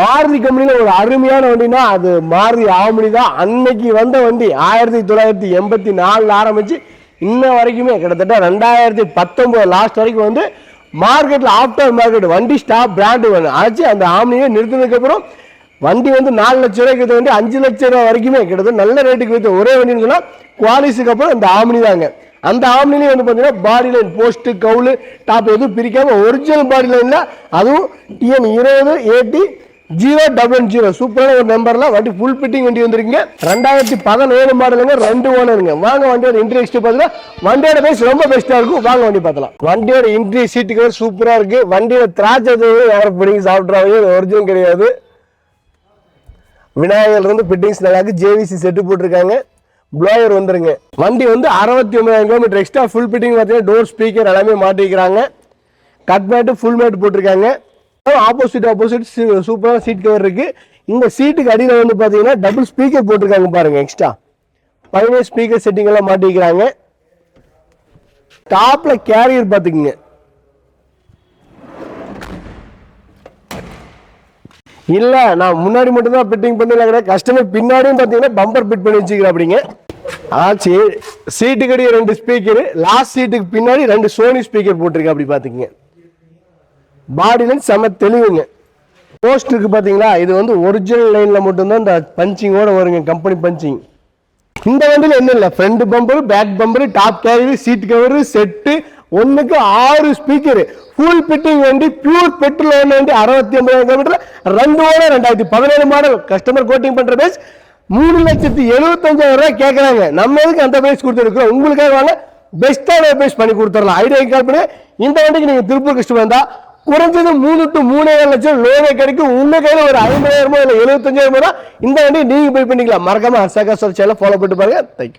மாருதி கம்பெனியில் ஒரு அருமையான வண்டினா அது மாருதி ஆம்னி தான். அன்னைக்கு வந்த வண்டி 1984 ஆரம்பிச்சு இன்ன வரைக்குமே கிட்டத்தட்ட 2019 லாஸ்ட் வரைக்கும் வந்து மார்க்கெட்டில் ஆஃப்டர் மார்க்கெட் வண்டி ஸ்டாப் பிராண்டு வேணும் ஆச்சு. அந்த ஆம்னியை நிறுத்தினதுக்கப்புறம் வண்டி வந்து 4 லட்ச ரூபாய்க்கு வண்டி 5 லட்ச ரூபா வரைக்குமே கிட்டத்தட்ட நல்ல ரேட்டுக்கு விற்று ஒரே வண்டின்னு சொன்னால் குவாலிஸுக்கு அப்புறம் இந்த ஆம்னி தாங்க. அந்த ஆம்னிலையும் வந்து பார்த்தீங்கன்னா பாடி லைன் போஸ்ட்டு கவுலு டாப் எதுவும் பிரிக்காமல் ஒரிஜினல் பாடி லைனில் அதுவும் TN 20 AD 000 சூப்பரான ஒரு நம்பரில் வண்டி ஃபுல் ஃபிட்டிங் வண்டி வந்துருக்கீங்க. 2017 மாடலுங்க, 2 ஓனருங்க. வாங்க வண்டியோட இன்ட்ரெஸ்ட் பார்த்தீங்கன்னா வண்டியோட பேஸ் ரொம்ப பெஸ்ட்டாக இருக்கும். வாங்க வண்டி பார்த்தலாம். வண்டியோட இன்ட்ரி சீட்டுக்கு சூப்பராக இருக்குது. வண்டியோட திராட்சை யாரும் பிடிங்கி சாப்பிட்றாங்க, ஒரிஜினல் கிடையாது. விநாயகர்ல இருந்து ஃபிட்டிங்ஸ் நல்லா இருக்கு. JVC செட்டு போட்டிருக்காங்க. ப்ளோயர் வந்துருங்க. வண்டி வந்து 69,000 கிலோமீட்டர் எக்ஸ்ட்ரா ஃபுல் ஃபிட்டிங் பார்த்தீங்கன்னா டோர் ஸ்பீக்கர் எல்லாமே மாட்டிக்கிறாங்க. கட் மேட்டு ஃபுல் மேட் போட்டிருக்காங்க. ஆப்போசிட் சூப்பரான சீட் கவர் இருக்கு. இந்த சீட்டுக்கு அடியில் வந்து பார்த்தீங்கன்னா டபுள் ஸ்பீக்கர் போட்டிருக்காங்க பாருங்க. எக்ஸ்ட்ரா 15 ஸ்பீக்கர் செட்டிங் எல்லாம் மாட்டிக்கிறாங்க. டாப்ல கேரியர் பார்த்துக்குங்க. இல்ல நான் முன்னாடி மட்டும் தான் ஃபிட்டிங் பண்ணல கிடையாது. கஸ்டமர் பின்னாடியும் பார்த்தீங்கன்னா பம்பர் ஃபிட் பண்ணி வச்சுக்கிறேன் அப்படிங்க. ஆச்சு. சீட்டுக்கு அடியே 2 ஸ்பீக்கர், லாஸ்ட் சீட்டுக்கு பின்னாடி 2 சோனி ஸ்பீக்கர் போட்டிருக்கேன். அப்படி பார்த்துக்குங்க. பாடி லைன் செம தெளிவுங்க. போஸ்ட் இருக்கு பார்த்தீங்களா, இது வந்து ஒரிஜினல் லைனில் மட்டும்தான் இந்த பஞ்சிங்கோட வருங்க, கம்பெனி பஞ்சிங். இந்த வண்டியில் என்ன இல்லை, front bumper, back bumper, top carrier, seat cover, set, 1க்கு 6 ஸ்பீக்கர், ஃபுல் ஃபிட்டிங் வண்டி, பியூர் பெட்ரோல் வண்டி. 69,000 kilometre, 2 owner, 2017 model. Customer quoting பண்ற பேஸ் 3,75,000 ரூபாய் கேட்கறாங்க. நம்ம எதுக்கு அந்த பேஸ் கொடுத்துருக்கோம், உங்களுக்காக வாங்க பெஸ்ட்டான பேஸ் பண்ணி கொடுத்துடலாம். ஐடியா கால் பண்ணி இந்த வண்டிக்கு நீங்க திருப்பூர் கஸ்டமர் இருந்தா குறைஞ்சது 3 to 3.5 லட்சம் லோனே கிடைக்கும். உங்க கையில ஒரு 50,000 இல்ல 75,000 இந்த வண்டி நீங்க போய் பண்ணிக்கலாம். மறக்காம ஹர்ஷா கார் சேனலை ஃபாலோ பண்ணிட்டு பாருங்க. தேங்க்யூ.